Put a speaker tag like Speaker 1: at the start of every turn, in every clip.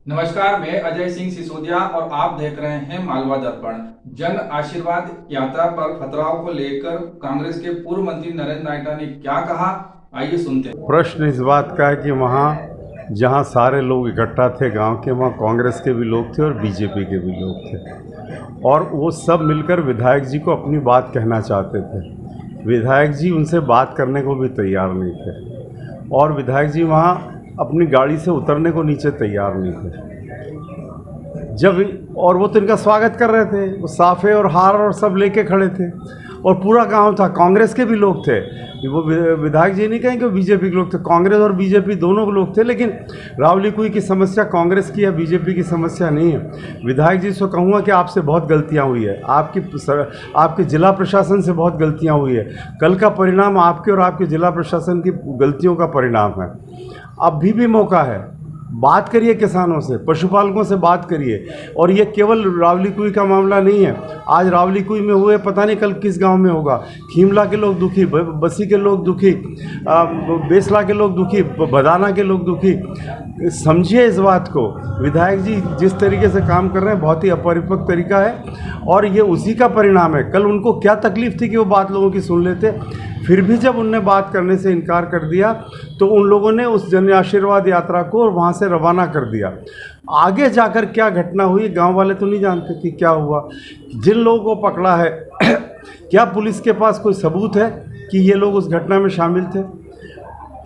Speaker 1: नमस्कार, मैं अजय सिंह सिसोदिया और आप देख रहे हैं मालवा दर्पण। जन आशीर्वाद यात्रा पर पथराव को लेकर कांग्रेस के पूर्व मंत्री नरेंद्र नायडा ने क्या कहा, आइए सुनते हैं।
Speaker 2: प्रश्न इस बात का है कि वहाँ जहाँ सारे लोग इकट्ठा थे गांव के, वहाँ कांग्रेस के भी लोग थे और बीजेपी के भी लोग थे, और वो सब मिलकर विधायक जी को अपनी बात कहना चाहते थे। विधायक जी उनसे बात करने को भी तैयार नहीं थे, और विधायक जी वहाँ अपनी गाड़ी से उतरने को नीचे तैयार नहीं थे जब, और वो तो इनका स्वागत कर रहे थे, वो साफे और हार और सब लेके खड़े थे, और पूरा गांव था, कांग्रेस के भी लोग थे। वो विधायक जी नहीं कहेंगे बीजेपी के लोग थे, कांग्रेस और बीजेपी दोनों के लोग थे। लेकिन रावली कुई की समस्या कांग्रेस की या बीजेपी की समस्या नहीं है। विधायक जी से कहूँगा कि आपसे बहुत गलतियाँ हुई है, आपके जिला प्रशासन से बहुत गलतियाँ हुई है। कल का परिणाम आपके और आपके जिला प्रशासन की गलतियों का परिणाम है। अभी भी मौका है, बात करिए किसानों से, पशुपालकों से बात करिए। और ये केवल रावली कुई का मामला नहीं है। आज रावली कुई में हुए, पता नहीं कल किस गांव में होगा। खीमला के लोग दुखी, बसी के लोग दुखी, बेसला के लोग दुखी, बदाना के लोग दुखी। समझिए इस बात को। विधायक जी जिस तरीके से काम कर रहे हैं बहुत ही अपरिपक्व तरीका है, और ये उसी का परिणाम है। कल उनको क्या तकलीफ थी कि वो बात लोगों की सुन लेते, फिर भी जब उनने बात करने से इनकार कर दिया तो उन लोगों ने उस जन आशीर्वाद यात्रा को वहाँ से रवाना कर दिया। आगे जाकर क्या घटना हुई गांव वाले तो नहीं जानते कि क्या हुआ। जिन लोगों को पकड़ा है क्या पुलिस के पास कोई सबूत है कि ये लोग उस घटना में शामिल थे?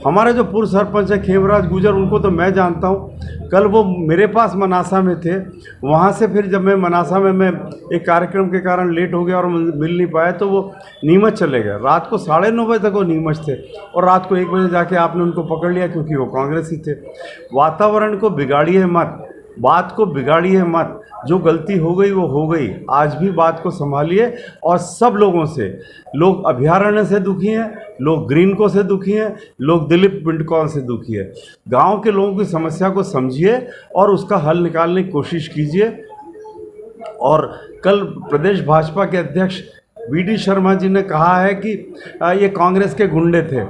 Speaker 2: हमारे जो पूर्व सरपंच है खेमराज गुजर, उनको तो मैं जानता हूँ। कल वो मेरे पास मनासा में थे, वहाँ से फिर जब मैं मनासा में मैं एक कार्यक्रम के कारण लेट हो गया और मिल नहीं पाया, तो वो नीमच चले गए। रात को 9:30 बजे तक वो नीमच थे, और रात को 1 बजे जाके आपने उनको पकड़ लिया क्योंकि वो कांग्रेसी थे। वातावरण को बिगाड़िए मत, बात को बिगाड़िए मत। जो गलती हो गई वो हो गई। आज भी बात को संभालिए। और सब लोगों से, लोग अभयारण्य से दुखी हैं, लोग ग्रीन को से दुखी हैं, लोग दिलीप बिंडकॉन से दुखी है। गांव के लोगों की समस्या को समझिए और उसका हल निकालने की कोशिश कीजिए। और कल प्रदेश भाजपा के अध्यक्ष वी.डी. शर्मा जी ने कहा है कि ये कांग्रेस के गुंडे थे।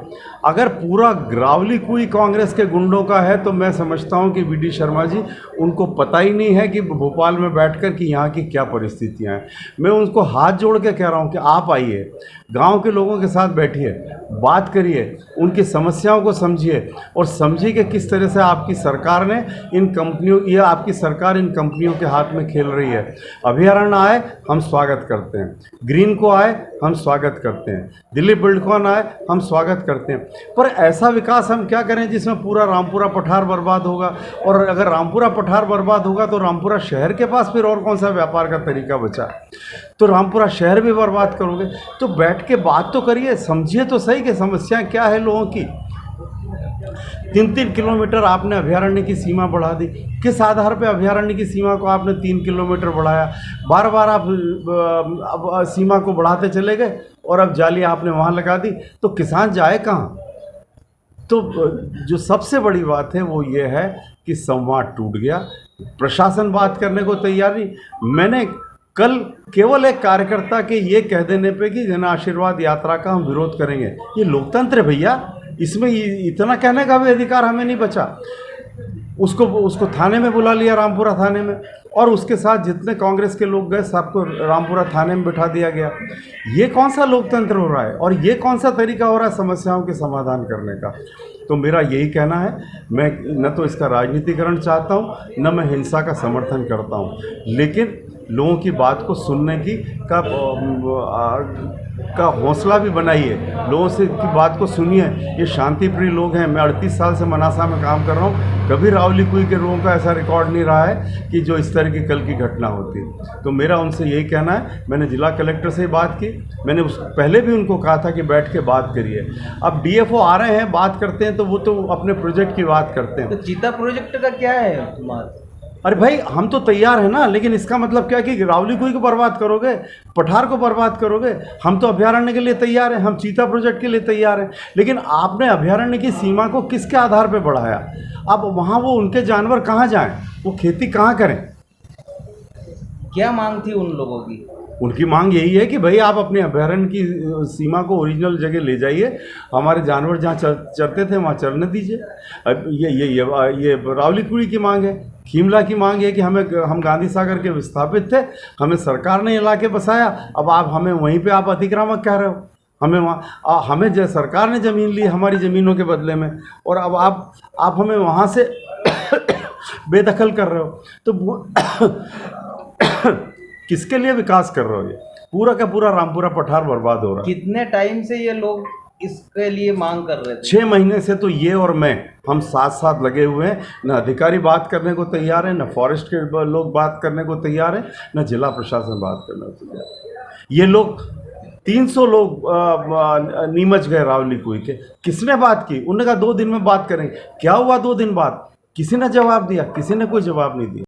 Speaker 2: अगर पूरा रावली कुई कांग्रेस के गुंडों का है तो मैं समझता हूं कि वी.डी. शर्मा जी, उनको पता ही नहीं है कि भोपाल में बैठकर कि यहाँ की क्या परिस्थितियाँ हैं। मैं उनको हाथ जोड़ के कह रहा हूँ कि आप आइए, गांव के लोगों के साथ बैठिए, बात करिए, उनकी समस्याओं को समझिए, और समझिए कि किस तरह से आपकी सरकार ने इन कंपनियों, या आपकी सरकार इन कंपनियों के हाथ में खेल रही है। अभयारण्य आए हम स्वागत करते हैं, ग्रीन को आए हम स्वागत करते हैं, दिलीप बिल्डकॉन आए हम स्वागत करते हैं, पर ऐसा विकास हम क्या करें जिसमें पूरा रामपुरा पठार बर्बाद होगा। और अगर रामपुरा पठार बर्बाद होगा तो रामपुरा शहर के पास फिर और कौन सा व्यापार का तरीका बचा? तो रामपुरा शहर भी बर्बाद करोगे। तो बैठ के बात तो करिए, समझिए तो सही कि समस्या क्या है लोगों की। 3-3 किलोमीटर आपने अभयारण्य की सीमा बढ़ा दी। किस आधार पे अभयारण्य की सीमा को आपने 3 किलोमीटर बढ़ाया? बार बार आप अब सीमा को बढ़ाते चले गए, और अब जाली आपने वहाँ लगा दी, तो किसान जाए कहाँ? तो जो सबसे बड़ी बात है वो ये है कि संवाद टूट गया, प्रशासन बात करने को तैयार नहीं। मैंने कल केवल एक कार्यकर्ता के ये कह देने पे कि जन आशीर्वाद यात्रा का हम विरोध करेंगे, ये लोकतंत्र है भैया, इसमें इतना कहने का भी अधिकार हमें नहीं बचा। उसको थाने में बुला लिया, रामपुरा थाने में, और उसके साथ जितने कांग्रेस के लोग गए सबको रामपुरा थाने में बिठा दिया गया। ये कौन सा लोकतंत्र हो रहा है, और ये कौन सा तरीका हो रहा है समस्याओं के समाधान करने का? तो मेरा यही कहना है, मैं न तो इसका राजनीतिकरण चाहता हूँ, न मैं हिंसा का समर्थन करता हूँ, लेकिन लोगों की बात को सुनने की का हौसला भी बनाइए, लोगों से की बात को सुनिए। ये शांतिप्रिय लोग हैं। मैं 38 साल से मनासा में काम कर रहा हूँ, कभी रावली कुई के लोगों का ऐसा रिकॉर्ड नहीं रहा है कि जो इस तरह की कल की घटना होती। तो मेरा उनसे यही कहना है। मैंने जिला कलेक्टर से बात की, मैंने पहले भी उनको कहा था कि बैठ के बात करिए। अब डीएफओ आ रहे हैं, बात करते हैं, तो वो तो अपने प्रोजेक्ट की बात करते हैं।
Speaker 3: तो चीता प्रोजेक्ट का क्या है तुम्हारा?
Speaker 2: अरे भाई, हम तो तैयार हैं ना, लेकिन इसका मतलब क्या कि रावली कुई को बर्बाद करोगे, पठार को बर्बाद करोगे? हम तो अभयारण्य के लिए तैयार हैं, हम चीता प्रोजेक्ट के लिए तैयार हैं। लेकिन आपने अभयारण्य की सीमा को किसके आधार पर बढ़ाया? अब वहाँ वो उनके जानवर कहाँ जाएं, वो खेती कहाँ करें?
Speaker 3: क्या मांग थी उन लोगों की?
Speaker 2: उनकी मांग यही है कि भाई आप अपने अभयारण्य की सीमा को ओरिजिनल जगह ले जाइए, हमारे जानवर जहाँ चरते थे वहाँ चरने दीजिए। अब ये रावली कुई की मांग है। खीमला की मांग है कि हम गांधी सागर के विस्थापित थे, हमें सरकार ने इलाके बसाया, अब आप हमें वहीं पे आप अतिक्रामक कह रहे हो। हमें वहाँ हमें जो सरकार ने ज़मीन ली हमारी ज़मीनों के बदले में, और अब आप हमें वहाँ से बेदखल कर रहे हो, तो किसके लिए विकास कर रहे हो? ये पूरा का पूरा रामपुरा पठार बर्बाद हो रहा है।
Speaker 3: कितने टाइम से ये लोग इसके लिए मांग कर रहे थे?
Speaker 2: 6 महीने से तो ये और मैं हम साथ साथ लगे हुए हैं। न अधिकारी बात करने को तैयार है, न फॉरेस्ट के लोग बात करने को तैयार है, न जिला प्रशासन बात करने को तैयार है। ये लोग 300 लोग नीमच गए रावली कुई के, किसने बात की? उन्होंने कहा 2 दिन में बात करेंगे। क्या हुआ 2 दिन बाद? किसी ने जवाब दिया? किसी ने कोई जवाब नहीं दिया।